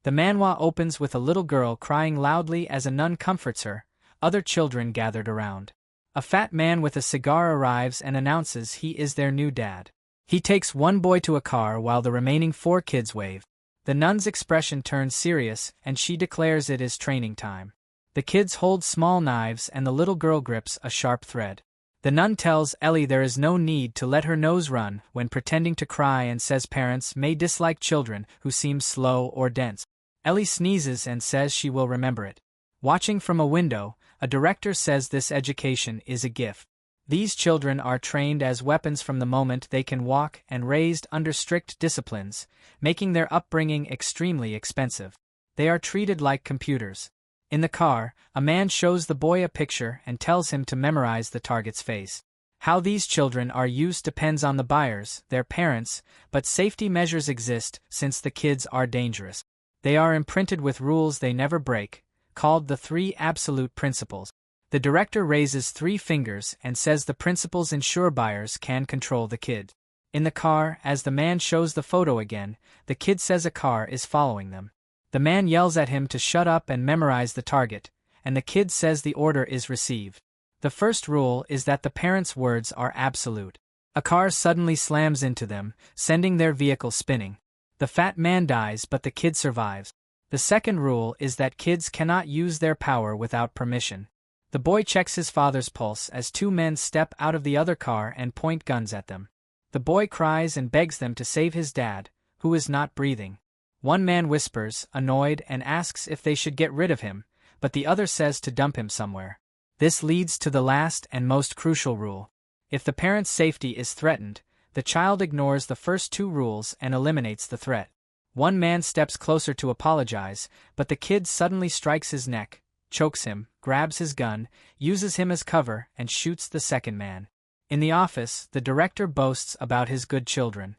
The manhwa opens with a little girl crying loudly as a nun comforts her, other children gathered around. A fat man with a cigar arrives and announces he is their new dad. He takes one boy to a car while the remaining 4 kids wave. The nun's expression turns serious and she declares it is training time. The kids hold small knives and the little girl grips a sharp thread. The nun tells Ellie there is no need to let her nose run when pretending to cry and says parents may dislike children who seem slow or dense. Ellie sneezes and says she will remember it. Watching from a window, a director says this education is a gift. These children are trained as weapons from the moment they can walk and raised under strict disciplines, making their upbringing extremely expensive. They are treated like computers. In the car, a man shows the boy a picture and tells him to memorize the target's face. How these children are used depends on the buyers, their parents, but safety measures exist since the kids are dangerous. They are imprinted with rules they never break, called the 3 absolute principles. The director raises 3 fingers and says the principles ensure buyers can control the kid. In the car, as the man shows the photo again, the kid says a car is following them. The man yells at him to shut up and memorize the target, and the kid says the order is received. The first rule is that the parents' words are absolute. A car suddenly slams into them, sending their vehicle spinning. The fat man dies but the kid survives. The second rule is that kids cannot use their power without permission. The boy checks his father's pulse as 2 men step out of the other car and point guns at them. The boy cries and begs them to save his dad, who is not breathing. One man whispers, annoyed, and asks if they should get rid of him, but the other says to dump him somewhere. This leads to the last and most crucial rule. If the parent's safety is threatened, the child ignores the first 2 rules and eliminates the threat. One man steps closer to apologize, but the kid suddenly strikes his neck, chokes him, grabs his gun, uses him as cover, and shoots the second man. In the office, the director boasts about his good children.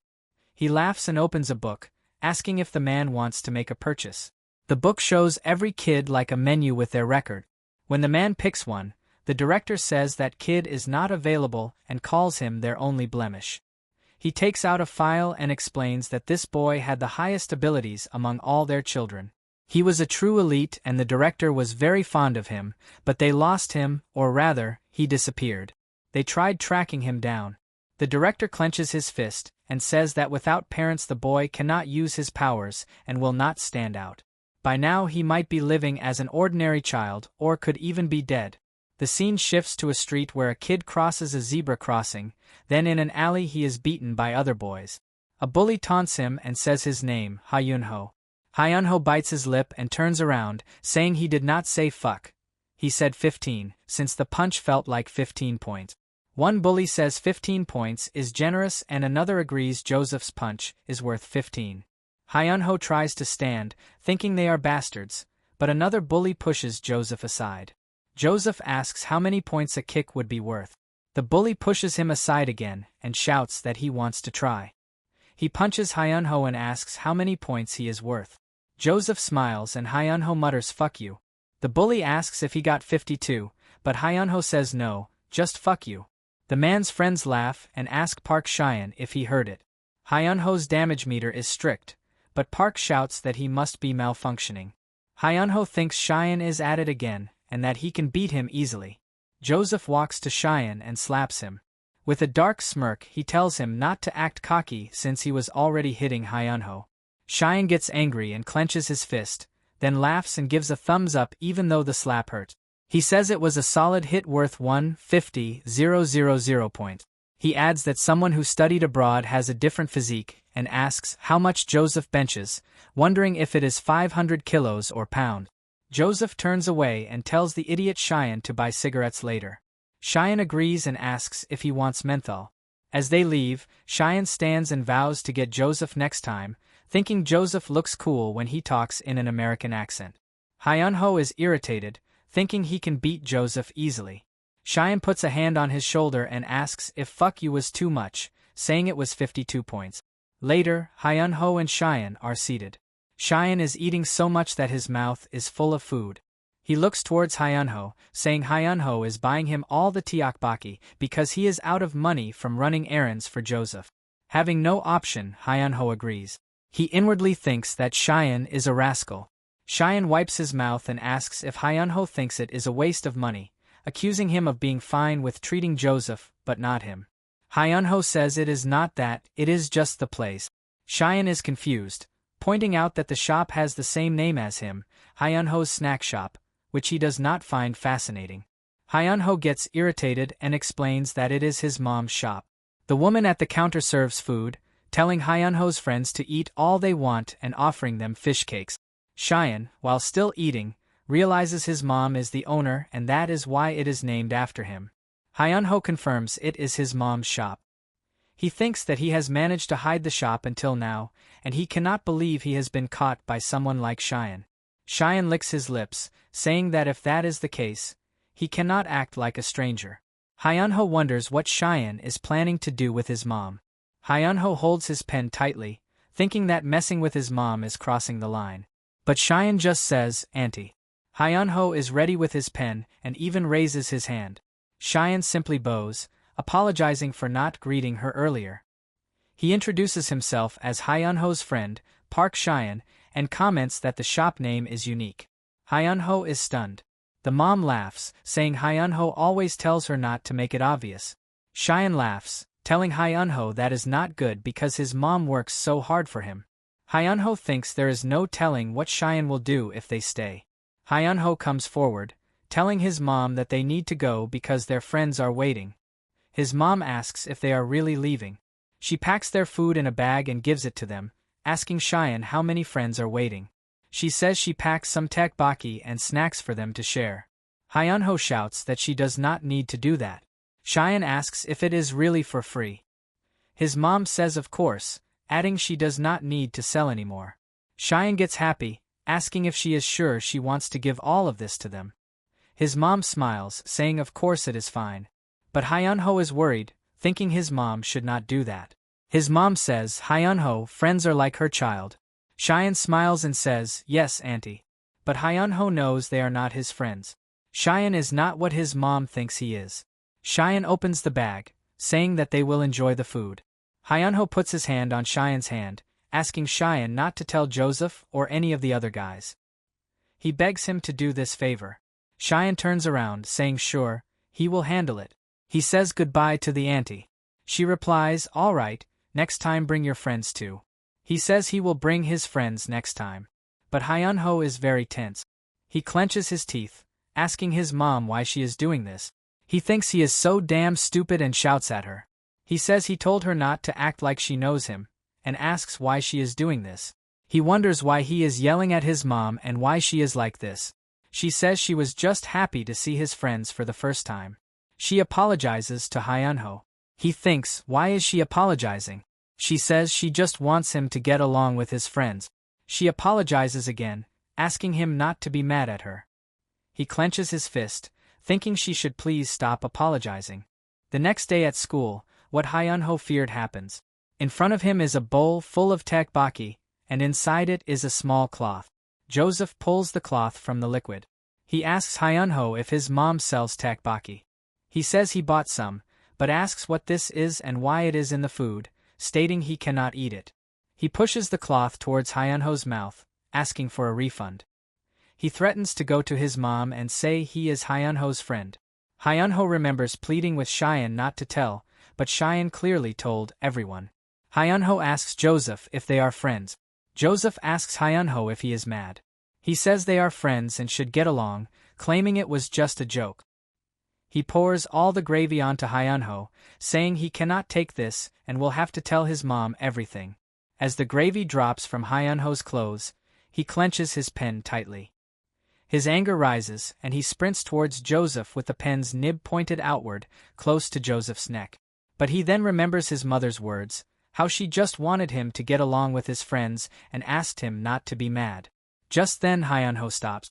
He laughs and opens a book, asking if the man wants to make a purchase. The book shows every kid like a menu with their record. When the man picks one, the director says that kid is not available and calls him their only blemish. He takes out a file and explains that this boy had the highest abilities among all their children. He was a true elite and the director was very fond of him, but they lost him, or rather, he disappeared. They tried tracking him down. The director clenches his fist and says that without parents the boy cannot use his powers and will not stand out. By now he might be living as an ordinary child or could even be dead. The scene shifts to a street where a kid crosses a zebra crossing, then in an alley he is beaten by other boys. A bully taunts him and says his name, Hyunho. Hyunho bites his lip and turns around, saying he did not say fuck. He said 15, since the punch felt like 15 points. One bully says 15 points is generous and another agrees Joseph's punch is worth 15. Hyunho tries to stand, thinking they are bastards, but another bully pushes Joseph aside. Joseph asks how many points a kick would be worth. The bully pushes him aside again and shouts that he wants to try. He punches Hyunho and asks how many points he is worth. Joseph smiles and Hyunho mutters fuck you. The bully asks if he got 52, but Hyunho says no, just fuck you. The man's friends laugh and ask Park Cheyenne if he heard it. Hyunho's damage meter is strict, but Park shouts that he must be malfunctioning. Hyunho thinks Cheyenne is at it again, and that he can beat him easily. Joseph walks to Cheyenne and slaps him. With a dark smirk he tells him not to act cocky since he was already hitting Hyunho. Cheyenne gets angry and clenches his fist, then laughs and gives a thumbs up even though the slap hurt. He says it was a solid hit worth 150,000 points. He adds that someone who studied abroad has a different physique and asks how much Joseph benches, wondering if it is 500 kilos or pounds. Joseph turns away and tells the idiot Cheyenne to buy cigarettes later. Cheyenne agrees and asks if he wants menthol. As they leave, Cheyenne stands and vows to get Joseph next time, thinking Joseph looks cool when he talks in an American accent. Hyunho is irritated, thinking he can beat Joseph easily. Cheyenne puts a hand on his shoulder and asks if fuck you was too much, saying it was 52 points. Later, Hyunho and Cheyenne are seated. Cheyenne is eating so much that his mouth is full of food. He looks towards Hyunho, saying Hyunho is buying him all the tteokbokki because he is out of money from running errands for Joseph. Having no option, Hyunho agrees. He inwardly thinks that Cheyenne is a rascal. Cheyenne wipes his mouth and asks if Hyunho thinks it is a waste of money, accusing him of being fine with treating Joseph, but not him. Hyunho says it is not that, it is just the place. Cheyenne is confused, pointing out that the shop has the same name as him, Hyunho's snack shop, which he does not find fascinating. Hyunho gets irritated and explains that it is his mom's shop. The woman at the counter serves food, telling Hyunho's friends to eat all they want and offering them fish cakes. Cheyenne, while still eating, realizes his mom is the owner and that is why it is named after him. Hyunho confirms it is his mom's shop. He thinks that he has managed to hide the shop until now, and he cannot believe he has been caught by someone like Cheyenne. Cheyenne licks his lips, saying that if that is the case, he cannot act like a stranger. Hyunho wonders what Cheyenne is planning to do with his mom. Hyunho holds his pen tightly, thinking that messing with his mom is crossing the line. But Cheyenne just says, "Auntie." Hyunho is ready with his pen and even raises his hand. Cheyenne simply bows, apologizing for not greeting her earlier. He introduces himself as Hyunho's friend, Park Cheyenne, and comments that the shop name is unique. Hyunho is stunned. The mom laughs, saying Hyunho always tells her not to make it obvious. Cheyenne laughs, telling Hyunho that is not good because his mom works so hard for him. Hyunho thinks there is no telling what Cheyenne will do if they stay. Hyunho comes forward, telling his mom that they need to go because their friends are waiting. His mom asks if they are really leaving. She packs their food in a bag and gives it to them, asking Cheyenne how many friends are waiting. She says she packs some tteokbokki and snacks for them to share. Hyunho shouts that she does not need to do that. Cheyenne asks if it is really for free. His mom says of course, adding she does not need to sell anymore. Cheyenne gets happy, asking if she is sure she wants to give all of this to them. His mom smiles, saying of course it is fine. But Hyunho is worried, thinking his mom should not do that. His mom says Hyunho friends are like her child. Cheyenne smiles and says, "Yes, auntie." But Hyunho knows they are not his friends. Cheyenne is not what his mom thinks he is. Cheyenne opens the bag, saying that they will enjoy the food. Hyunho puts his hand on Cheyenne's hand, asking Cheyenne not to tell Joseph or any of the other guys. He begs him to do this favor. Cheyenne turns around, saying sure, he will handle it. He says goodbye to the auntie. She replies, "All right, next time bring your friends too." He says he will bring his friends next time. But Hyunho is very tense. He clenches his teeth, asking his mom why she is doing this. He thinks he is so damn stupid and shouts at her. He says he told her not to act like she knows him, and asks why she is doing this. He wonders why he is yelling at his mom and why she is like this. She says she was just happy to see his friends for the first time. She apologizes to Hyunho. He thinks, why is she apologizing? She says she just wants him to get along with his friends. She apologizes again, asking him not to be mad at her. He clenches his fist, thinking she should please stop apologizing. The next day at school, what Hyunho feared happens. In front of him is a bowl full of tteokbokki, and inside it is a small cloth. Joseph pulls the cloth from the liquid. He asks Hyunho if his mom sells tteokbokki. He says he bought some, but asks what this is and why it is in the food, stating he cannot eat it. He pushes the cloth towards Hyunho's mouth, asking for a refund. He threatens to go to his mom and say he is Hyunho's friend. Hyunho remembers pleading with Cheyenne not to tell, but Cheyenne clearly told everyone. Hyunho asks Joseph if they are friends. Joseph asks Hyunho if he is mad. He says they are friends and should get along, claiming it was just a joke. He pours all the gravy onto Hyunho, saying he cannot take this and will have to tell his mom everything. As the gravy drops from Hyunho's clothes, he clenches his pen tightly. His anger rises and he sprints towards Joseph with the pen's nib pointed outward, close to Joseph's neck. But he then remembers his mother's words, how she just wanted him to get along with his friends and asked him not to be mad. Just then Hyunho stops.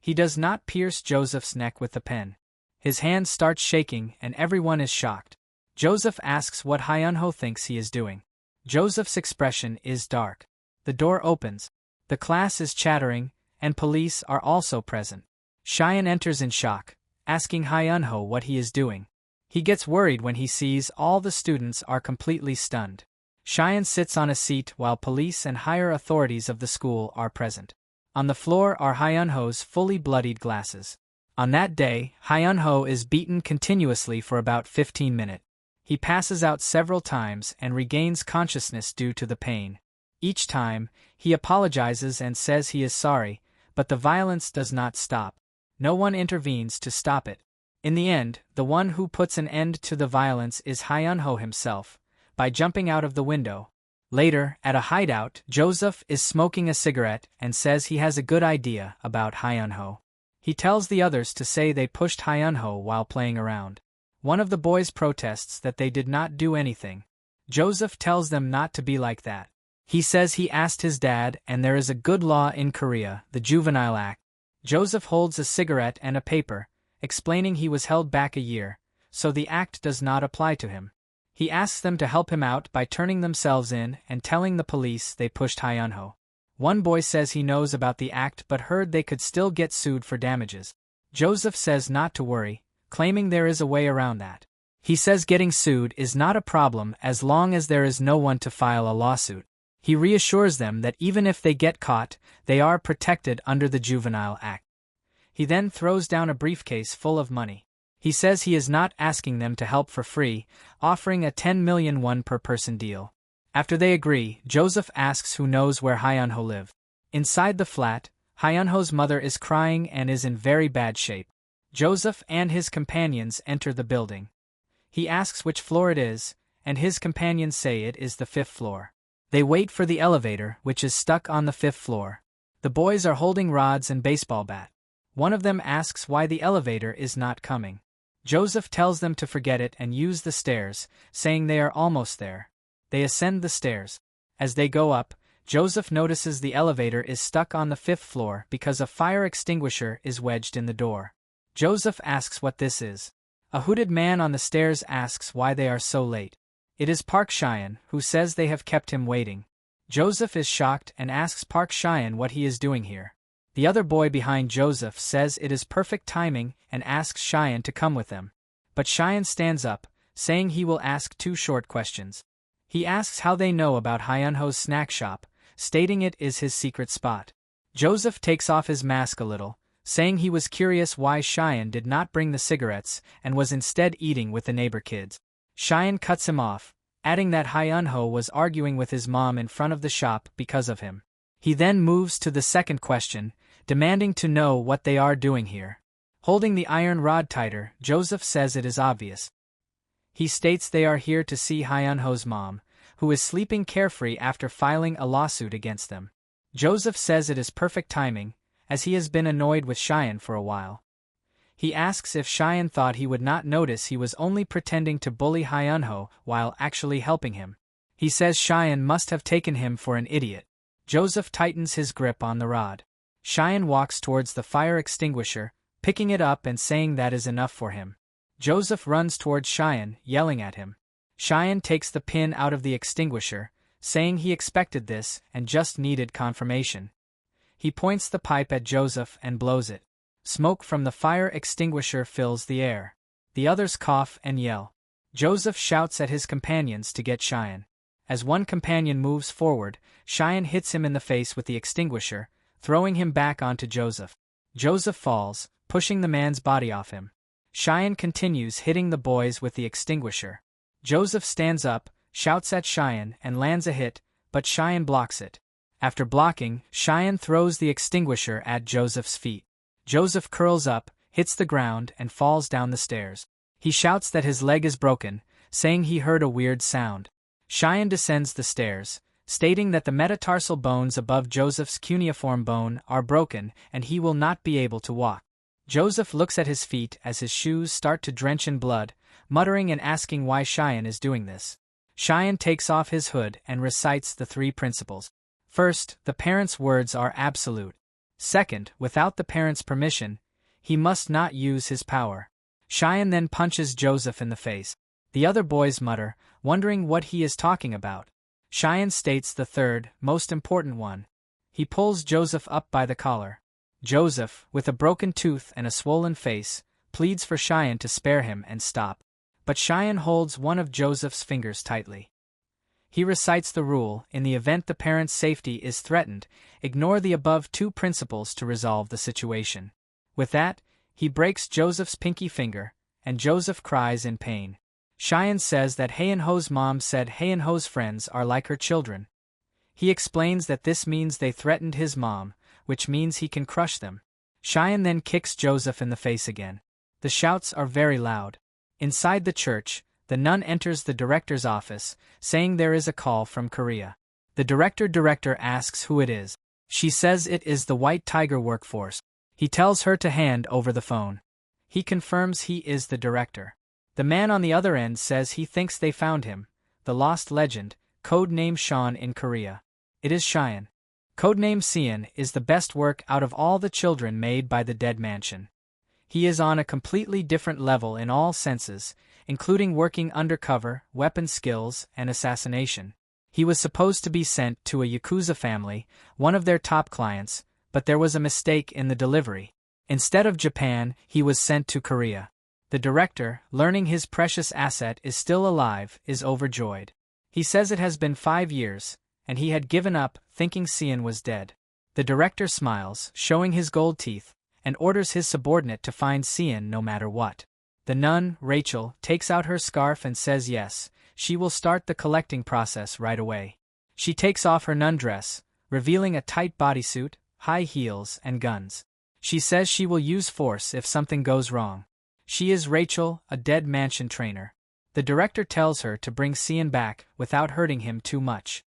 He does not pierce Joseph's neck with the pen. His hand starts shaking and everyone is shocked. Joseph asks what Hyunho thinks he is doing. Joseph's expression is dark. The door opens. The class is chattering, and police are also present. Cheyenne enters in shock, asking Hyunho what he is doing. He gets worried when he sees all the students are completely stunned. Cheyenne sits on a seat while police and higher authorities of the school are present. On the floor are Hyunho's fully bloodied glasses. On that day, Hyunho is beaten continuously for about 15 minutes. He passes out several times and regains consciousness due to the pain. Each time, he apologizes and says he is sorry, but the violence does not stop. No one intervenes to stop it. In the end, the one who puts an end to the violence is Hyunho himself, by jumping out of the window. Later, at a hideout, Joseph is smoking a cigarette and says he has a good idea about Hyunho. He tells the others to say they pushed Hyunho while playing around. One of the boys protests that they did not do anything. Joseph tells them not to be like that. He says he asked his dad and there is a good law in Korea, the Juvenile Act. Joseph holds a cigarette and a paper, explaining he was held back a year, so the act does not apply to him. He asks them to help him out by turning themselves in and telling the police they pushed Hyunho. One boy says he knows about the act but heard they could still get sued for damages. Joseph says not to worry, claiming there is a way around that. He says getting sued is not a problem as long as there is no one to file a lawsuit. He reassures them that even if they get caught, they are protected under the Juvenile Act. He then throws down a briefcase full of money. He says he is not asking them to help for free, offering a 10 million won per person deal. After they agree, Joseph asks who knows where Hyunho lives. Inside the flat, Hyunho's mother is crying and is in very bad shape. Joseph and his companions enter the building. He asks which floor it is, and his companions say it is the 5th floor. They wait for the elevator, which is stuck on the 5th floor. The boys are holding rods and baseball bat. One of them asks why the elevator is not coming. Joseph tells them to forget it and use the stairs, saying they are almost there. They ascend the stairs. As they go up, Joseph notices the elevator is stuck on the 5th floor because a fire extinguisher is wedged in the door. Joseph asks what this is. A hooded man on the stairs asks why they are so late. It is Park Cheyenne, who says they have kept him waiting. Joseph is shocked and asks Park Cheyenne what he is doing here. The other boy behind Joseph says it is perfect timing and asks Cheyenne to come with them. But Cheyenne stands up, saying he will ask 2 short questions. He asks how they know about Hyunho's snack shop, stating it is his secret spot. Joseph takes off his mask a little, saying he was curious why Cheyenne did not bring the cigarettes and was instead eating with the neighbor kids. Cheyenne cuts him off, adding that Hyunho was arguing with his mom in front of the shop because of him. He then moves to the second question, demanding to know what they are doing here. Holding the iron rod tighter, Joseph says it is obvious. He states they are here to see Hyunho's mom, who is sleeping carefree after filing a lawsuit against them. Joseph says it is perfect timing, as he has been annoyed with Cheyenne for a while. He asks if Cheyenne thought he would not notice he was only pretending to bully Hyunho while actually helping him. He says Cheyenne must have taken him for an idiot. Joseph tightens his grip on the rod. Cheyenne walks towards the fire extinguisher, picking it up and saying that is enough for him. Joseph runs towards Cheyenne, yelling at him. Cheyenne takes the pin out of the extinguisher, saying he expected this and just needed confirmation. He points the pipe at Joseph and blows it. Smoke from the fire extinguisher fills the air. The others cough and yell. Joseph shouts at his companions to get Cheyenne. As one companion moves forward, Cheyenne hits him in the face with the extinguisher, throwing him back onto Joseph. Joseph falls, pushing the man's body off him. Cheyenne continues hitting the boys with the extinguisher. Joseph stands up, shouts at Cheyenne and lands a hit, but Cheyenne blocks it. After blocking, Cheyenne throws the extinguisher at Joseph's feet. Joseph curls up, hits the ground and falls down the stairs. He shouts that his leg is broken, saying he heard a weird sound. Cheyenne descends the stairs, stating that the metatarsal bones above Joseph's cuneiform bone are broken and he will not be able to walk. Joseph looks at his feet as his shoes start to drench in blood, muttering and asking why Cheyenne is doing this. Cheyenne takes off his hood and recites the 3 principles. First, the parent's words are absolute. Second, without the parent's permission, he must not use his power. Cheyenne then punches Joseph in the face. The other boys mutter, wondering what he is talking about. Cheyenne states the third, most important one. He pulls Joseph up by the collar. Joseph, with a broken tooth and a swollen face, pleads for Cheyenne to spare him and stop. But Cheyenne holds one of Joseph's fingers tightly. He recites the rule: in the event the parent's safety is threatened, ignore the above two principles to resolve the situation. With that, he breaks Joseph's pinky finger, and Joseph cries in pain. Cheyenne says that Haeunho's mom said Haeunho's friends are like her children. He explains that this means they threatened his mom, which means he can crush them. Cheyenne then kicks Joseph in the face again. The shouts are very loud. Inside the church, the nun enters the director's office, saying there is a call from Korea. The director asks who it is. She says it is the White Tiger workforce. He tells her to hand over the phone. He confirms he is the director. The man on the other end says he thinks they found him, the lost legend, codename Sean in Korea. It is Cheyenne. Codename Sean is the best work out of all the children made by the Dead Mansion. He is on a completely different level in all senses, including working undercover, weapon skills, and assassination. He was supposed to be sent to a Yakuza family, one of their top clients, but there was a mistake in the delivery. Instead of Japan, he was sent to Korea. The director, learning his precious asset is still alive, is overjoyed. He says it has been 5 years, and he had given up, thinking Sean was dead. The director smiles, showing his gold teeth, and orders his subordinate to find Sean no matter what. The nun, Rachel, takes out her scarf and says yes, she will start the collecting process right away. She takes off her nun dress, revealing a tight bodysuit, high heels, and guns. She says she will use force if something goes wrong. She is Rachel, a Dead Mansion trainer. The director tells her to bring Sean back without hurting him too much.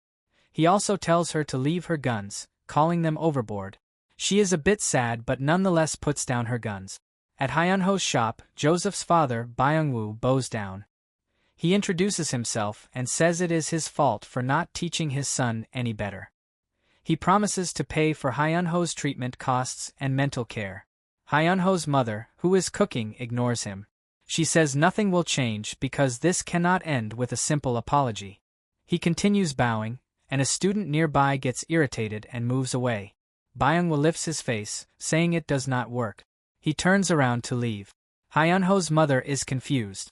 He also tells her to leave her guns, calling them overboard. She is a bit sad but nonetheless puts down her guns. At Haeunho's shop, Joseph's father, Byung-woo, bows down. He introduces himself and says it is his fault for not teaching his son any better. He promises to pay for Haeunho's treatment costs and mental care. Haeunho's mother, who is cooking, ignores him. She says nothing will change because this cannot end with a simple apology. He continues bowing, and a student nearby gets irritated and moves away. Byung-woo lifts his face, saying it does not work. He turns around to leave. Haeunho's mother is confused.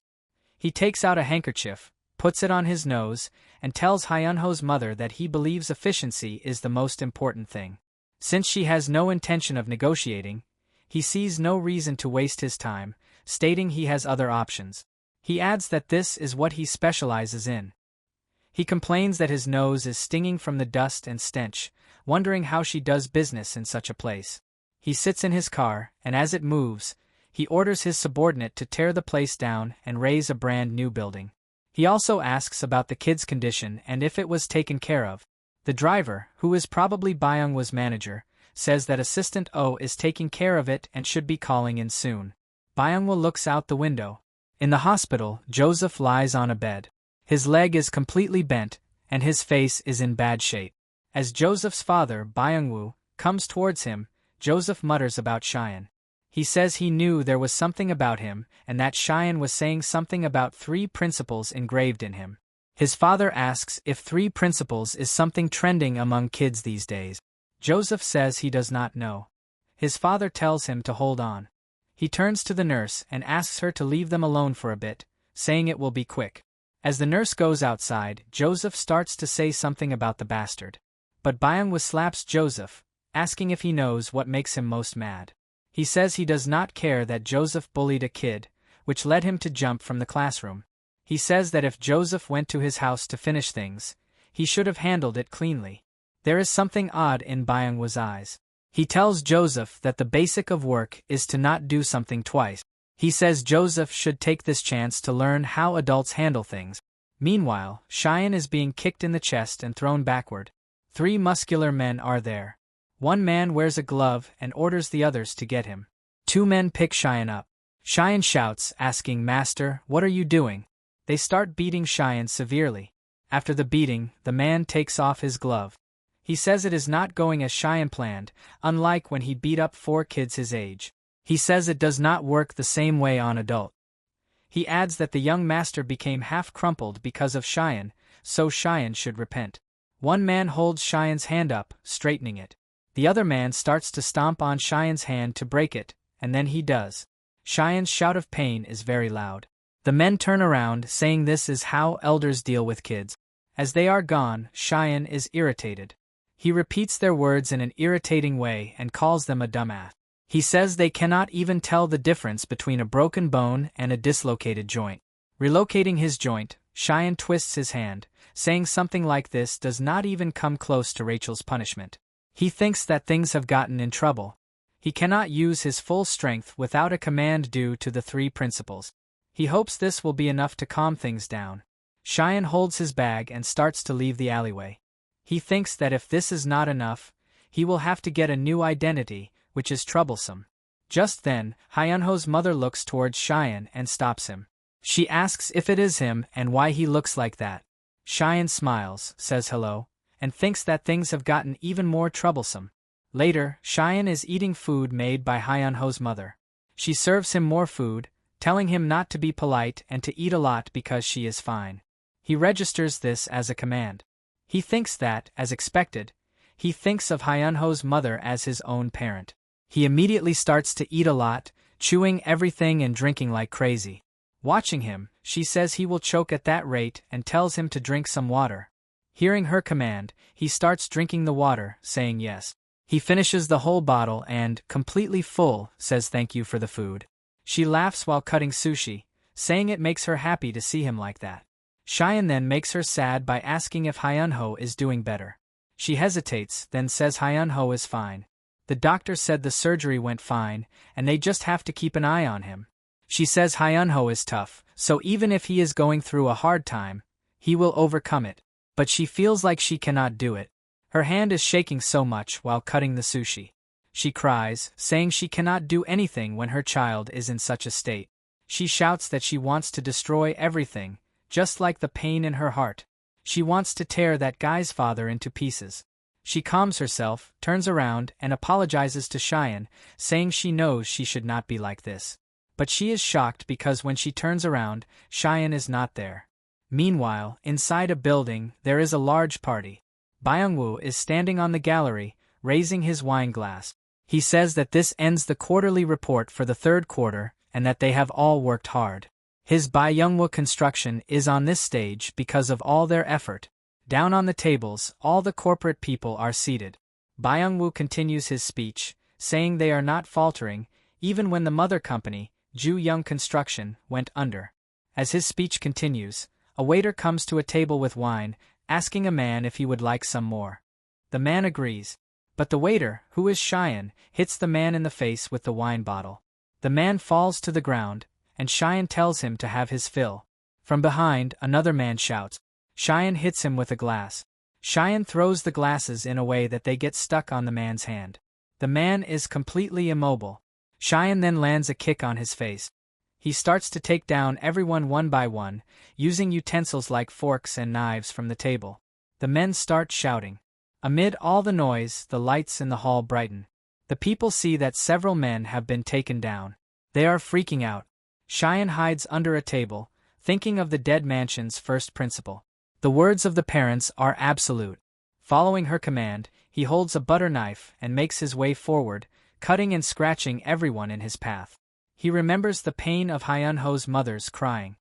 He takes out a handkerchief, puts it on his nose, and tells Haeunho's mother that he believes efficiency is the most important thing. Since she has no intention of negotiating, he sees no reason to waste his time, stating he has other options. He adds that this is what he specializes in. He complains that his nose is stinging from the dust and stench, wondering how she does business in such a place. He sits in his car, and as it moves, he orders his subordinate to tear the place down and raise a brand new building. He also asks about the kid's condition and if it was taken care of. The driver, who is probably Byung-woo's manager, says that Assistant O is taking care of it and should be calling in soon. Byung-woo looks out the window. In the hospital, Joseph lies on a bed. His leg is completely bent, and his face is in bad shape. As Joseph's father, Byung-woo, comes towards him, Joseph mutters about Cheyenne. He says he knew there was something about him and that Cheyenne was saying something about 3 principles engraved in him. His father asks if 3 principles is something trending among kids these days. Joseph says he does not know. His father tells him to hold on. He turns to the nurse and asks her to leave them alone for a bit, saying it will be quick. As the nurse goes outside, Joseph starts to say something about the bastard. But Byung-woo slaps Joseph, asking if he knows what makes him most mad. He says he does not care that Joseph bullied a kid, which led him to jump from the classroom. He says that if Joseph went to his house to finish things, he should have handled it cleanly. There is something odd in Byung-woo's eyes. He tells Joseph that the basic of work is to not do something twice. He says Joseph should take this chance to learn how adults handle things. Meanwhile, Cheyenne is being kicked in the chest and thrown backward. 3 muscular men are there. One man wears a glove and orders the others to get him. 2 men pick Cheyenne up. Cheyenne shouts, asking, "Master, what are you doing?" They start beating Cheyenne severely. After the beating, the man takes off his glove. He says it is not going as Cheyenne planned, unlike when he beat up 4 kids his age. He says it does not work the same way on adult. He adds that the young master became half crumpled because of Cheyenne, so Cheyenne should repent. One man holds Cheyenne's hand up, straightening it. The other man starts to stomp on Cheyenne's hand to break it, and then he does. Cheyenne's shout of pain is very loud. The men turn around, saying this is how elders deal with kids. As they are gone, Cheyenne is irritated. He repeats their words in an irritating way and calls them a dumbass. He says they cannot even tell the difference between a broken bone and a dislocated joint. Relocating his joint, Cheyenne twists his hand, saying something like this does not even come close to Rachel's punishment. He thinks that things have gotten in trouble. He cannot use his full strength without a command due to the 3 principles. He hopes this will be enough to calm things down. Cheyenne holds his bag and starts to leave the alleyway. He thinks that if this is not enough, he will have to get a new identity, which is troublesome. Just then, Hyunho's mother looks towards Cheyenne and stops him. She asks if it is him and why he looks like that. Cheyenne smiles, says hello, and thinks that things have gotten even more troublesome. Later, Cheyenne is eating food made by Hyunho's mother. She serves him more food, telling him not to be polite and to eat a lot because she is fine. He registers this as a command. He thinks that, as expected, he thinks of Hyunho's mother as his own parent. He immediately starts to eat a lot, chewing everything and drinking like crazy. Watching him, she says he will choke at that rate and tells him to drink some water. Hearing her command, he starts drinking the water, saying yes. He finishes the whole bottle and, completely full, says thank you for the food. She laughs while cutting sushi, saying it makes her happy to see him like that. Cheyenne then makes her sad by asking if Hyunho is doing better. She hesitates, then says Hyunho is fine. The doctor said the surgery went fine, and they just have to keep an eye on him. She says Hyunho is tough, so even if he is going through a hard time, he will overcome it. But she feels like she cannot do it. Her hand is shaking so much while cutting the sushi. She cries, saying she cannot do anything when her child is in such a state. She shouts that she wants to destroy everything, just like the pain in her heart. She wants to tear that guy's father into pieces. She calms herself, turns around, and apologizes to Cheyenne, saying she knows she should not be like this. But she is shocked because when she turns around, Cheyenne is not there. Meanwhile, inside a building, there is a large party. Byung-woo is standing on the gallery, raising his wine glass. He says that this ends the quarterly report for the 3rd quarter, and that they have all worked hard. His Byung-woo construction is on this stage because of all their effort. Down on the tables, all the corporate people are seated. Byung-woo continues his speech, saying they are not faltering, even when the mother company, Ju-young Construction, went under. As his speech continues, a waiter comes to a table with wine, asking a man if he would like some more. The man agrees. But the waiter, who is Cheyenne, hits the man in the face with the wine bottle. The man falls to the ground, and Cheyenne tells him to have his fill. From behind, another man shouts. Cheyenne hits him with a glass. Cheyenne throws the glasses in a way that they get stuck on the man's hand. The man is completely immobile. Cheyenne then lands a kick on his face. He starts to take down everyone one by one, using utensils like forks and knives from the table. The men start shouting. Amid all the noise, the lights in the hall brighten. The people see that several men have been taken down. They are freaking out. Cheyenne hides under a table, thinking of the dead mansion's first principle. The words of the parents are absolute. Following her command, he holds a butter knife and makes his way forward, cutting and scratching everyone in his path. He remembers the pain of Hyunho's mother's crying.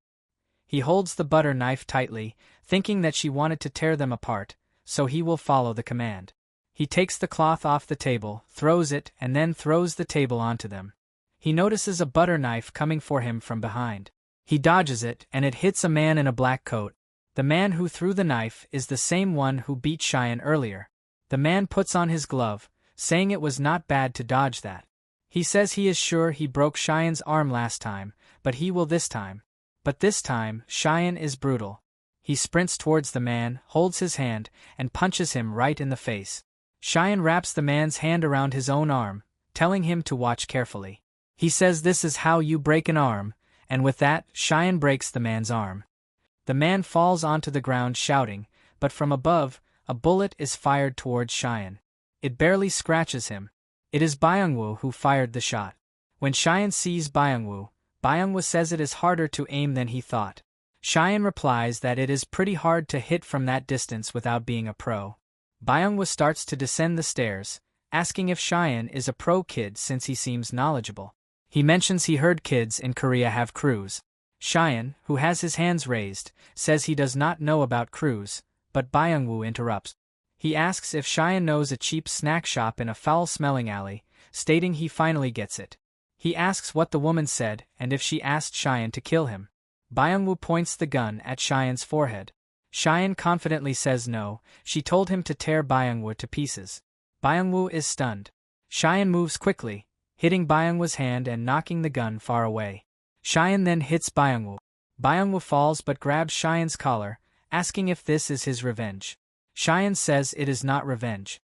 He holds the butter knife tightly, thinking that she wanted to tear them apart, so he will follow the command. He takes the cloth off the table, throws it, and then throws the table onto them. He notices a butter knife coming for him from behind. He dodges it, and it hits a man in a black coat. The man who threw the knife is the same one who beat Cheyenne earlier. The man puts on his glove, saying it was not bad to dodge that. He says he is sure he broke Cheyenne's arm last time, but he will this time. But this time, Cheyenne is brutal. He sprints towards the man, holds his hand, and punches him right in the face. Cheyenne wraps the man's hand around his own arm, telling him to watch carefully. He says this is how you break an arm, and with that, Cheyenne breaks the man's arm. The man falls onto the ground shouting, but from above, a bullet is fired towards Cheyenne. It barely scratches him. It is Byung-woo who fired the shot. When Cheyenne sees Byung-woo, Byung-woo says it is harder to aim than he thought. Cheyenne replies that it is pretty hard to hit from that distance without being a pro. Byung-woo starts to descend the stairs, asking if Cheyenne is a pro kid since he seems knowledgeable. He mentions he heard kids in Korea have crews. Cheyenne, who has his hands raised, says he does not know about crews, but Byung-woo interrupts. He asks if Cheyenne knows a cheap snack shop in a foul-smelling alley, stating he finally gets it. He asks what the woman said and if she asked Cheyenne to kill him. Byung-woo points the gun at Cheyenne's forehead. Cheyenne confidently says no, she told him to tear Byung-woo to pieces. Byung-woo is stunned. Cheyenne moves quickly, hitting Byung-woo's hand and knocking the gun far away. Cheyenne then hits Byung-woo. Byung-woo falls but grabs Cheyenne's collar, asking if this is his revenge. Cheyenne says it is not revenge.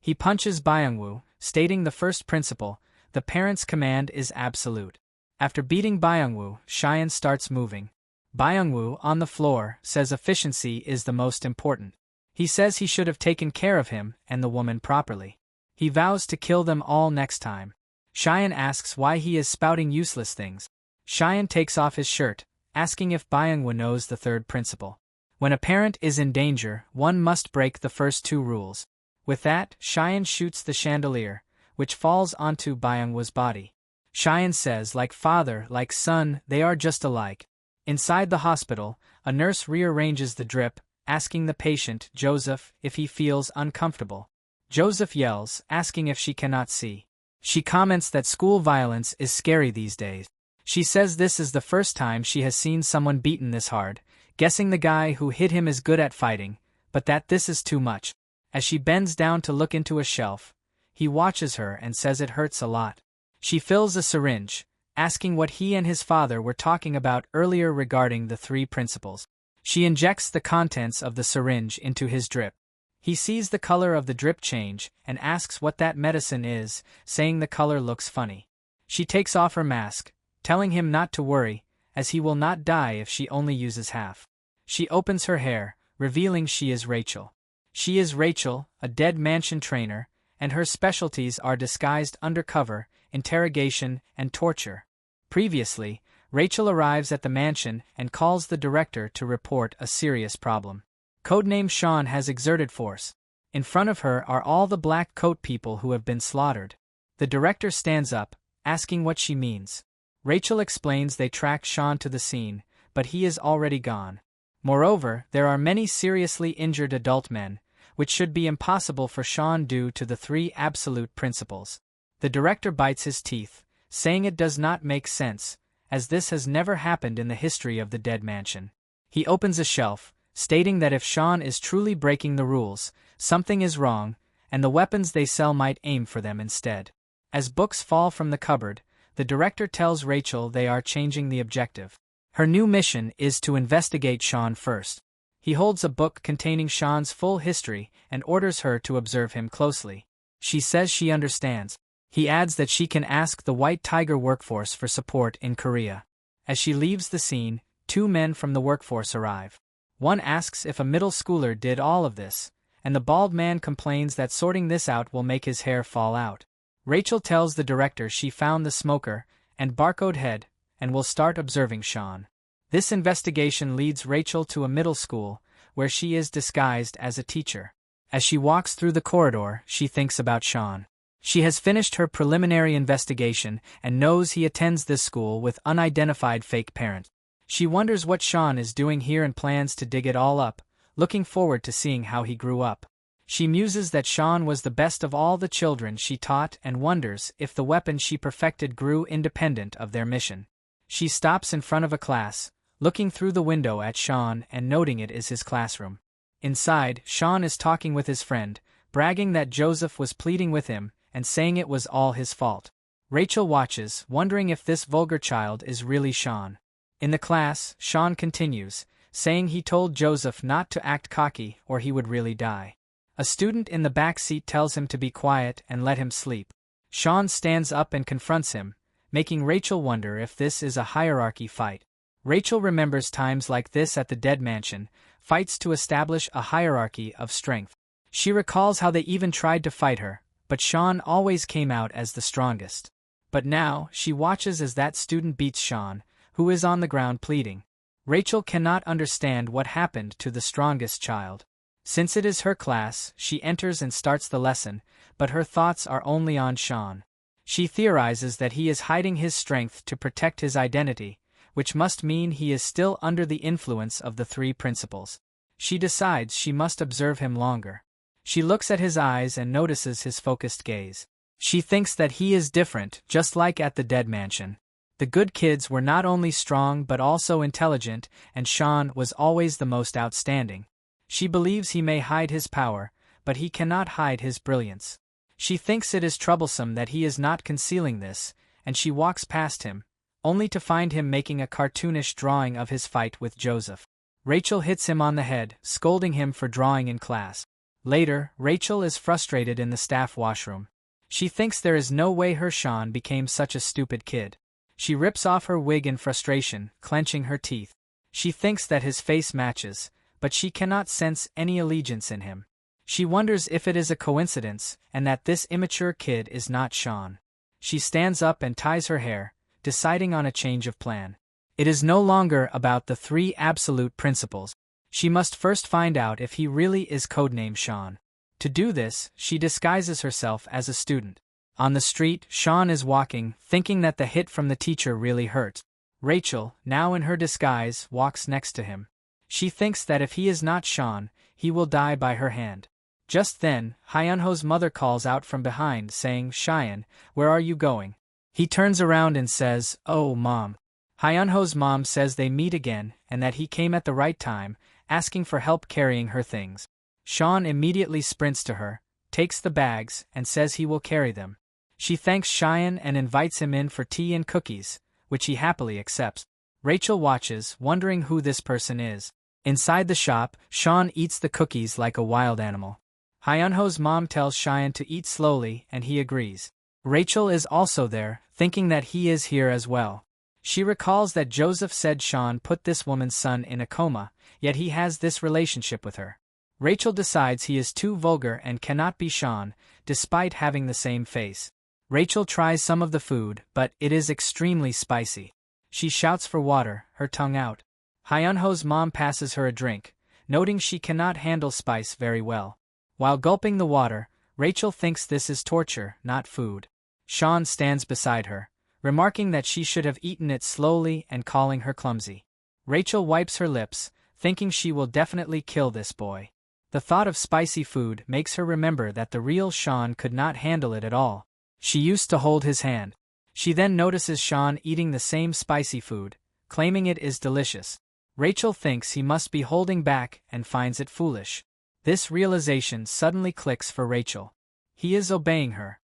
He punches Byung-woo, stating the first principle, the parent's command is absolute. After beating Byung-woo, Cheyenne starts moving. Byung-woo, on the floor, says efficiency is the most important. He says he should have taken care of him and the woman properly. He vows to kill them all next time. Cheyenne asks why he is spouting useless things. Cheyenne takes off his shirt, asking if Byung-woo knows the third principle. When a parent is in danger, one must break the first two rules. With that, Cheyenne shoots the chandelier, which falls onto Byung-woo's body. Cheyenne says, like father, like son, they are just alike. Inside the hospital, a nurse rearranges the drip, asking the patient, Joseph, if he feels uncomfortable. Joseph yells, asking if she cannot see. She comments that school violence is scary these days. She says this is the first time she has seen someone beaten this hard, guessing the guy who hit him is good at fighting, but that this is too much. As she bends down to look into a shelf, he watches her and says it hurts a lot. She fills a syringe, asking what he and his father were talking about earlier regarding the three principles. She injects the contents of the syringe into his drip. He sees the color of the drip change and asks what that medicine is, saying the color looks funny. She takes off her mask, telling him not to worry, as he will not die if she only uses half. She opens her hair, revealing she is Rachel. She is Rachel, a dead mansion trainer, and her specialties are disguised undercover, interrogation, and torture. Previously, Rachel arrives at the mansion and calls the director to report a serious problem. Codename Sean has exerted force. In front of her are all the black coat people who have been slaughtered. The director stands up, asking what she means. Rachel explains they tracked Sean to the scene, but he is already gone. Moreover, there are many seriously injured adult men, which should be impossible for Sean due to the three absolute principles. The director bites his teeth, saying it does not make sense, as this has never happened in the history of the dead mansion. He opens a shelf, stating that if Sean is truly breaking the rules, something is wrong, and the weapons they sell might aim for them instead. As books fall from the cupboard, the director tells Rachel they are changing the objective. Her new mission is to investigate Sean first. He holds a book containing Sean's full history and orders her to observe him closely. She says she understands. He adds that she can ask the White Tiger workforce for support in Korea. As she leaves the scene, two men from the workforce arrive. One asks if a middle schooler did all of this, and the bald man complains that sorting this out will make his hair fall out. Rachel tells the director she found the smoker and barcode head and will start observing Sean. This investigation leads Rachel to a middle school, where she is disguised as a teacher. As she walks through the corridor, she thinks about Sean. She has finished her preliminary investigation and knows he attends this school with unidentified fake parent. She wonders what Sean is doing here and plans to dig it all up, looking forward to seeing how he grew up. She muses that Sean was the best of all the children she taught and wonders if the weapon she perfected grew independent of their mission. She stops in front of a class, looking through the window at Sean and noting it is his classroom. Inside, Sean is talking with his friend, bragging that Joseph was pleading with him and saying it was all his fault. Rachel watches, wondering if this vulgar child is really Sean. In the class, Sean continues, saying he told Joseph not to act cocky or he would really die. A student in the back seat tells him to be quiet and let him sleep. Sean stands up and confronts him, making Rachel wonder if this is a hierarchy fight. Rachel remembers times like this at the Dead Mansion, fights to establish a hierarchy of strength. She recalls how they even tried to fight her, but Sean always came out as the strongest. But now, she watches as that student beats Sean, who is on the ground pleading. Rachel cannot understand what happened to the strongest child. Since it is her class, she enters and starts the lesson, but her thoughts are only on Sean. She theorizes that he is hiding his strength to protect his identity, which must mean he is still under the influence of the three principles. She decides she must observe him longer. She looks at his eyes and notices his focused gaze. She thinks that he is different, just like at the Dead Mansion. The good kids were not only strong but also intelligent, and Sean was always the most outstanding. She believes he may hide his power, but he cannot hide his brilliance. She thinks it is troublesome that he is not concealing this, and she walks past him, only to find him making a cartoonish drawing of his fight with Joseph. Rachel hits him on the head, scolding him for drawing in class. Later, Rachel is frustrated in the staff washroom. She thinks there is no way her Sean became such a stupid kid. She rips off her wig in frustration, clenching her teeth. She thinks that his face matches, but she cannot sense any allegiance in him. She wonders if it is a coincidence, and that this immature kid is not Sean. She stands up and ties her hair, deciding on a change of plan. It is no longer about the 3 absolute principles. She must first find out if he really is codenamed Sean. To do this, she disguises herself as a student. On the street, Sean is walking, thinking that the hit from the teacher really hurt. Rachel, now in her disguise, walks next to him. She thinks that if he is not Sean, he will die by her hand. Just then, Hyunho's mother calls out from behind, saying, "Cheyenne, where are you going?" He turns around and says, "Oh, Mom." Hyunho's mom says they meet again, and that he came at the right time, asking for help carrying her things. Sean immediately sprints to her, takes the bags, and says he will carry them. She thanks Cheyenne and invites him in for tea and cookies, which he happily accepts. Rachel watches, wondering who this person is. Inside the shop, Sean eats the cookies like a wild animal. Hyunho's mom tells Cheyenne to eat slowly, and he agrees. Rachel is also there, thinking that he is here as well. She recalls that Joseph said Sean put this woman's son in a coma, yet he has this relationship with her. Rachel decides he is too vulgar and cannot be Sean, despite having the same face. Rachel tries some of the food, but it is extremely spicy. She shouts for water, her tongue out. Hyunho's mom passes her a drink, noting she cannot handle spice very well. While gulping the water, Rachel thinks this is torture, not food. Sean stands beside her, remarking that she should have eaten it slowly and calling her clumsy. Rachel wipes her lips, thinking she will definitely kill this boy. The thought of spicy food makes her remember that the real Sean could not handle it at all. She used to hold his hand. She then notices Sean eating the same spicy food, claiming it is delicious. Rachel thinks he must be holding back and finds it foolish. This realization suddenly clicks for Rachel. He is obeying her.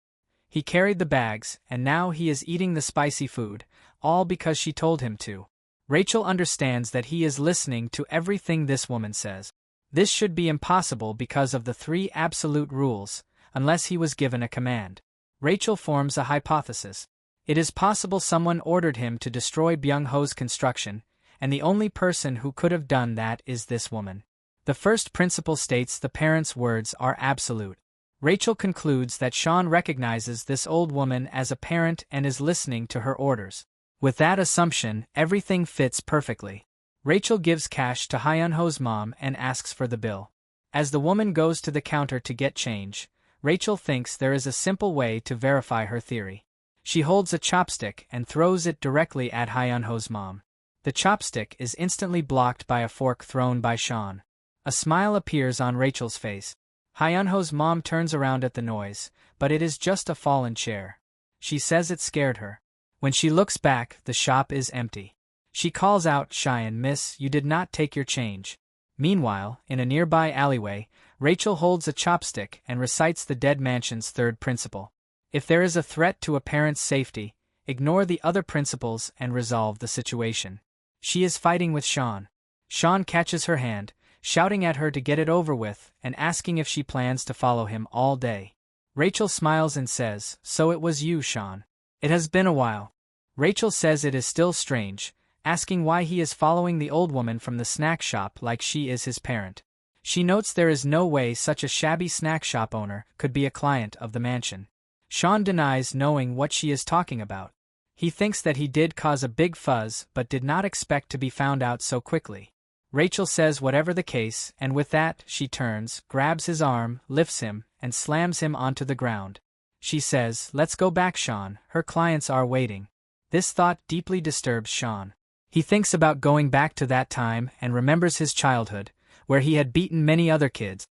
He carried the bags, and now he is eating the spicy food, all because she told him to. Rachel understands that he is listening to everything this woman says. This should be impossible because of the 3 absolute rules, unless he was given a command. Rachel forms a hypothesis. It is possible someone ordered him to destroy Byung-ho's construction, and the only person who could have done that is this woman. The first principle states the parents' words are absolute. Rachel concludes that Sean recognizes this old woman as a parent and is listening to her orders. With that assumption, everything fits perfectly. Rachel gives cash to Hyunho's mom and asks for the bill. As the woman goes to the counter to get change, Rachel thinks there is a simple way to verify her theory. She holds a chopstick and throws it directly at Hyunho's mom. The chopstick is instantly blocked by a fork thrown by Sean. A smile appears on Rachel's face. Hyunho's mom turns around at the noise, but it is just a fallen chair. She says it scared her. When she looks back, the shop is empty. She calls out, "Cheyenne, miss, you did not take your change." Meanwhile, in a nearby alleyway, Rachel holds a chopstick and recites the Dead Mansion's 3rd principle. If there is a threat to a parent's safety, ignore the other principles and resolve the situation. She is fighting with Sean. Sean catches her hand, shouting at her to get it over with and asking if she plans to follow him all day. Rachel smiles and says, "So it was you, Sean. It has been a while." Rachel says it is still strange, asking why he is following the old woman from the snack shop like she is his parent. She notes there is no way such a shabby snack shop owner could be a client of the mansion. Sean denies knowing what she is talking about. He thinks that he did cause a big fuzz but did not expect to be found out so quickly. Rachel says whatever the case, and with that, she turns, grabs his arm, lifts him, and slams him onto the ground. She says, "Let's go back, Sean, her clients are waiting." This thought deeply disturbs Sean. He thinks about going back to that time and remembers his childhood, where he had beaten many other kids.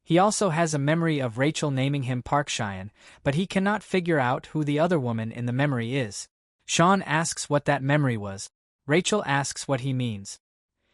He also has a memory of Rachel naming him Park Cheyenne, but he cannot figure out who the other woman in the memory is. Sean asks what that memory was. Rachel asks what he means.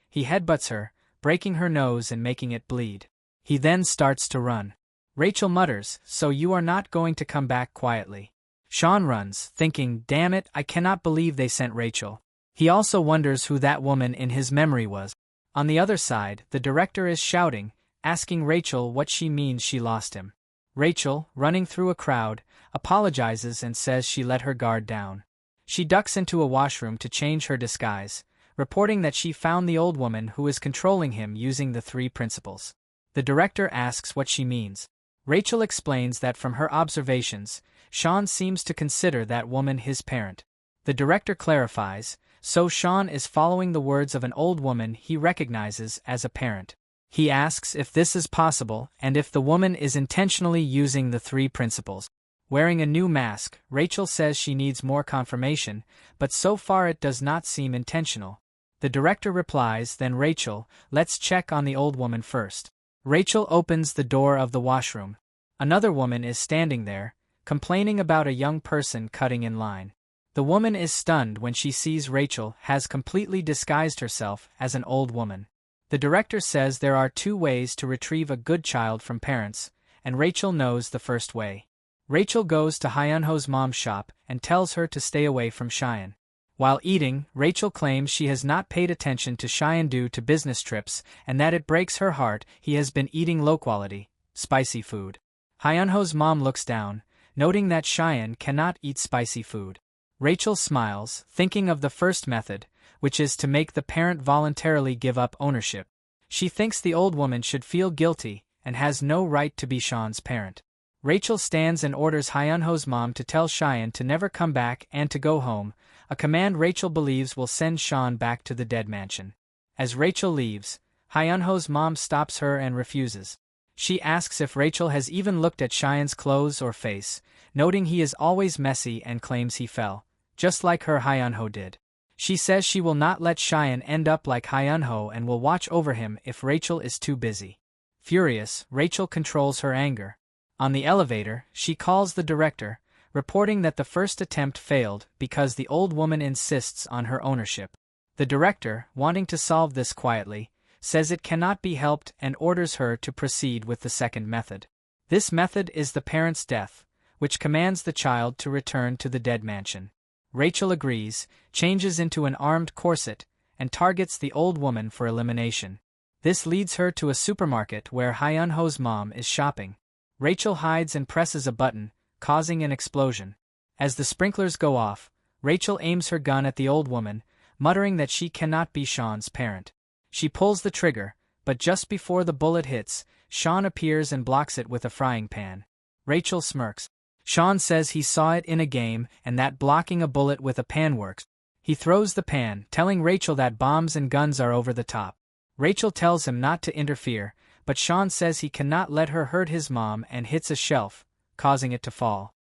He headbutts her, breaking her nose and making it bleed. He then starts to run. Rachel mutters, "So you are not going to come back quietly." Sean runs, thinking, "Damn it, I cannot believe they sent Rachel." He also wonders who that woman in his memory was. On the other side, the director is shouting, asking Rachel what she means she lost him. Rachel, running through a crowd, apologizes and says she let her guard down. She ducks into a washroom to change her disguise, reporting that she found the old woman who is controlling him using the 3 principles. The director asks what she means. Rachel explains that from her observations, Sean seems to consider that woman his parent. The director clarifies, so Sean is following the words of an old woman he recognizes as a parent. He asks if this is possible and if the woman is intentionally using the 3 principles. Wearing a new mask, Rachel says she needs more confirmation, but so far it does not seem intentional. The director replies, "Then Rachel, let's check on the old woman first." Rachel opens the door of the washroom. Another woman is standing there, complaining about a young person cutting in line. The woman is stunned when she sees Rachel has completely disguised herself as an old woman. The director says there are 2 ways to retrieve a good child from parents, and Rachel knows the first way. Rachel goes to Hyunho's mom's shop and tells her to stay away from Cheyenne. While eating, Rachel claims she has not paid attention to Cheyenne due to business trips and that it breaks her heart he has been eating low-quality, spicy food. Hyunho's mom looks down, noting that Cheyenne cannot eat spicy food. Rachel smiles, thinking of the first method, which is to make the parent voluntarily give up ownership. She thinks the old woman should feel guilty and has no right to be Sean's parent. Rachel stands and orders Hyunho's mom to tell Cheyenne to never come back and to go home, a command Rachel believes will send Sean back to the dead mansion. As Rachel leaves, Hyunho's mom stops her and refuses. She asks if Rachel has even looked at Cheyenne's clothes or face, noting he is always messy and claims he fell, just like her Hyunho did. She says she will not let Cheyenne end up like Hyunho and will watch over him if Rachel is too busy. Furious, Rachel controls her anger. On the elevator, she calls the director, reporting that the first attempt failed because the old woman insists on her ownership. The director, wanting to solve this quietly, says it cannot be helped and orders her to proceed with the second method. This method is the parent's death, which commands the child to return to the dead mansion. Rachel agrees, changes into an armed corset, and targets the old woman for elimination. This leads her to a supermarket where Hyunho's mom is shopping. Rachel hides and presses a button, causing an explosion. As the sprinklers go off, Rachel aims her gun at the old woman, muttering that she cannot be Sean's parent. She pulls the trigger, but just before the bullet hits, Sean appears and blocks it with a frying pan. Rachel smirks. Sean says he saw it in a game and that blocking a bullet with a pan works. He throws the pan, telling Rachel that bombs and guns are over the top. Rachel tells him not to interfere, but Sean says he cannot let her hurt his mom and hits a shelf, causing it to fall.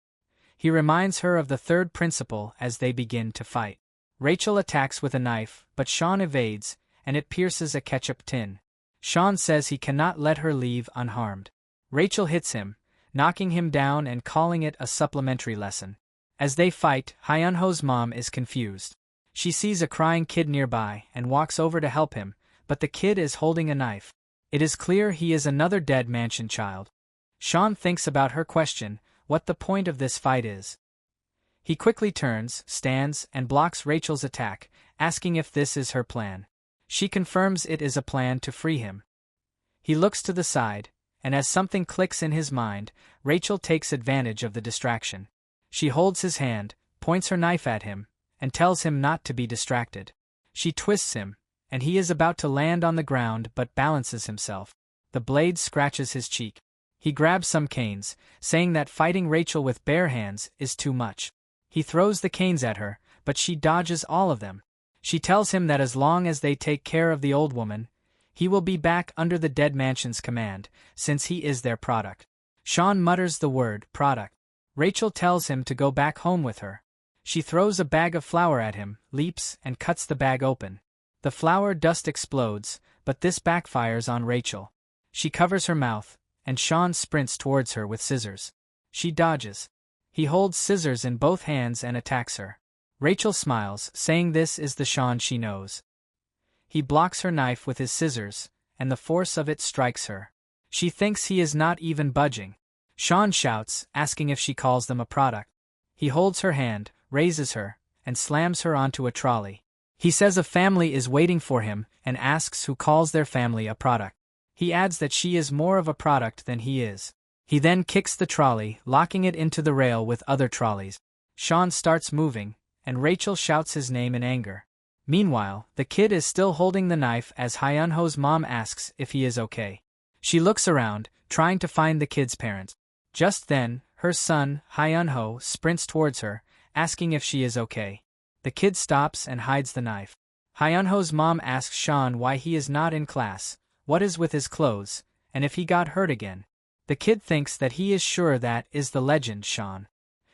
He reminds her of the 3rd principle as they begin to fight. Rachel attacks with a knife, but Sean evades, and it pierces a ketchup tin. Sean says he cannot let her leave unharmed. Rachel hits him, knocking him down and calling it a supplementary lesson. As they fight, Hyunho's mom is confused. She sees a crying kid nearby and walks over to help him, but the kid is holding a knife. It is clear he is another dead mansion child. Sean thinks about her question, what the point of this fight is. He quickly turns, stands, and blocks Rachel's attack, asking if this is her plan. She confirms it is a plan to free him. He looks to the side, and as something clicks in his mind, Rachel takes advantage of the distraction. She holds his hand, points her knife at him, and tells him not to be distracted. She twists him, and he is about to land on the ground but balances himself. The blade scratches his cheek. He grabs some canes, saying that fighting Rachel with bare hands is too much. He throws the canes at her, but she dodges all of them. She tells him that as long as they take care of the old woman, he will be back under the dead mansion's command, since he is their product. Sean mutters the word, product. Rachel tells him to go back home with her. She throws a bag of flour at him, leaps, and cuts the bag open. The flour dust explodes, but this backfires on Rachel. She covers her mouth, and Sean sprints towards her with scissors. She dodges. He holds scissors in both hands and attacks her. Rachel smiles, saying this is the Sean she knows. He blocks her knife with his scissors, and the force of it strikes her. She thinks he is not even budging. Sean shouts, asking if she calls them a product. He holds her hand, raises her, and slams her onto a trolley. He says a family is waiting for him and asks who calls their family a product. He adds that she is more of a product than he is. He then kicks the trolley, locking it into the rail with other trolleys. Sean starts moving, and Rachel shouts his name in anger. Meanwhile, the kid is still holding the knife as Hyunho's mom asks if he is okay. She looks around, trying to find the kid's parents. Just then, her son, Hyunho, sprints towards her, asking if she is okay. The kid stops and hides the knife. Hyunho's mom asks Sean why he is not in class, what is with his clothes, and if he got hurt again. The kid thinks that he is sure that is the legend Sean.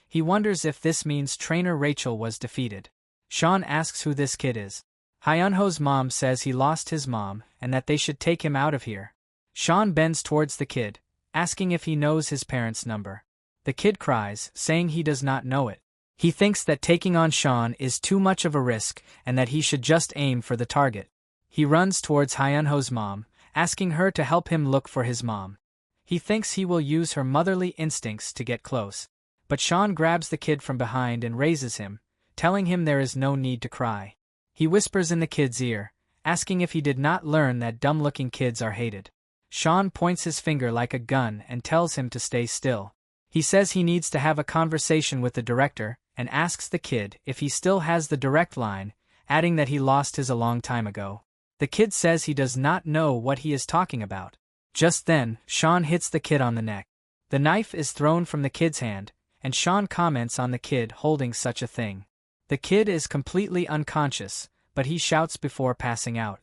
He wonders if this means trainer Rachel was defeated. Sean asks who this kid is. Hyunho's mom says he lost his mom and that they should take him out of here. Sean bends towards the kid, asking if he knows his parents' number. The kid cries, saying he does not know it. He thinks that taking on Sean is too much of a risk and that he should just aim for the target. He runs towards Hyunho's mom, asking her to help him look for his mom. He thinks he will use her motherly instincts to get close. But Sean grabs the kid from behind and raises him, telling him there is no need to cry. He whispers in the kid's ear, asking if he did not learn that dumb-looking kids are hated. Sean points his finger like a gun and tells him to stay still. He says he needs to have a conversation with the director and asks the kid if he still has the direct line, adding that he lost his a long time ago. The kid says he does not know what he is talking about. Just then, Sean hits the kid on the neck. The knife is thrown from the kid's hand, and Sean comments on the kid holding such a thing. The kid is completely unconscious, but he shouts before passing out.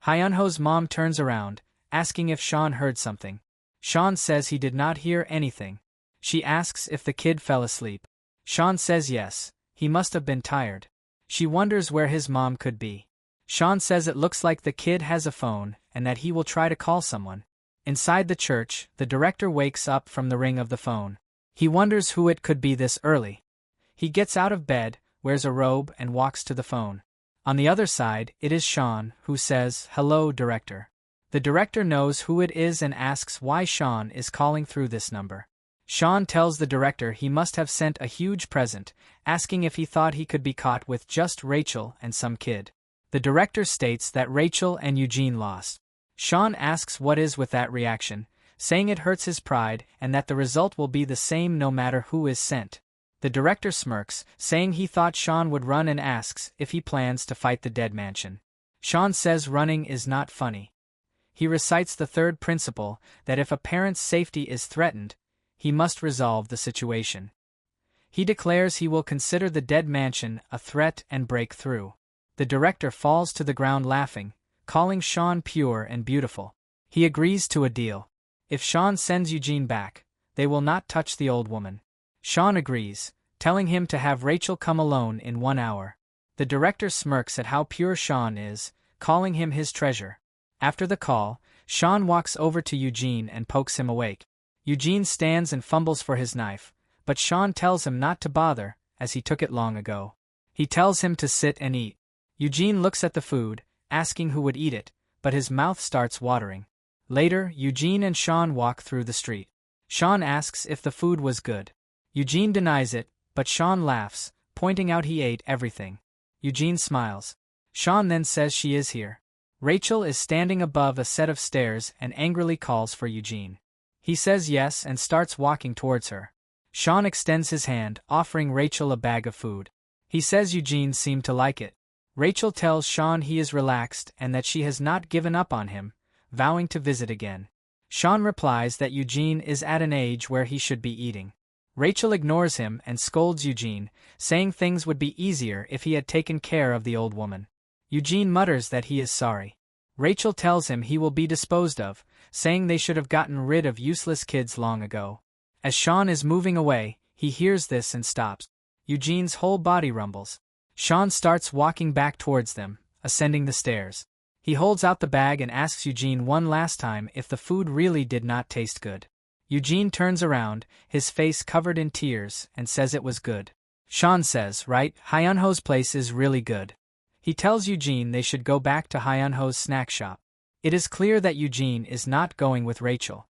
Hyunho's mom turns around, asking if Sean heard something. Sean says he did not hear anything. She asks if the kid fell asleep. Sean says yes, he must have been tired. She wonders where his mom could be. Sean says it looks like the kid has a phone and that he will try to call someone. Inside the church, the director wakes up from the ring of the phone. He wonders who it could be this early. He gets out of bed, wears a robe and walks to the phone. On the other side, it is Sean, who says, "Hello, director." The director knows who it is and asks why Sean is calling through this number. Sean tells the director he must have sent a huge present, asking if he thought he could be caught with just Rachel and some kid. The director states that Rachel and Eugene lost. Sean asks what is with that reaction, saying it hurts his pride and that the result will be the same no matter who is sent. The director smirks, saying he thought Sean would run and asks if he plans to fight the dead mansion. Sean says running is not funny. He recites the third principle, that if a parent's safety is threatened, he must resolve the situation. He declares he will consider the dead mansion a threat and break through. The director falls to the ground laughing, calling Sean pure and beautiful. He agrees to a deal. If Sean sends Eugene back, they will not touch the old woman. Sean agrees, telling him to have Rachel come alone in 1 hour. The director smirks at how pure Sean is, calling him his treasure. After the call, Sean walks over to Eugene and pokes him awake. Eugene stands and fumbles for his knife, but Sean tells him not to bother, as he took it long ago. He tells him to sit and eat. Eugene looks at the food, asking who would eat it, but his mouth starts watering. Later, Eugene and Sean walk through the street. Sean asks if the food was good. Eugene denies it, but Sean laughs, pointing out he ate everything. Eugene smiles. Sean then says she is here. Rachel is standing above a set of stairs and angrily calls for Eugene. He says yes and starts walking towards her. Sean extends his hand, offering Rachel a bag of food. He says Eugene seemed to like it. Rachel tells Sean he is relaxed and that she has not given up on him, vowing to visit again. Sean replies that Eugene is at an age where he should be eating. Rachel ignores him and scolds Eugene, saying things would be easier if he had taken care of the old woman. Eugene mutters that he is sorry. Rachel tells him he will be disposed of, saying they should have gotten rid of useless kids long ago. As Sean is moving away, he hears this and stops. Eugene's whole body rumbles. Sean starts walking back towards them, ascending the stairs. He holds out the bag and asks Eugene one last time if the food really did not taste good. Eugene turns around, his face covered in tears, and says it was good. Sean says, right, Hyunho's place is really good. He tells Eugene they should go back to Hyunho's snack shop. It is clear that Eugene is not going with Rachel.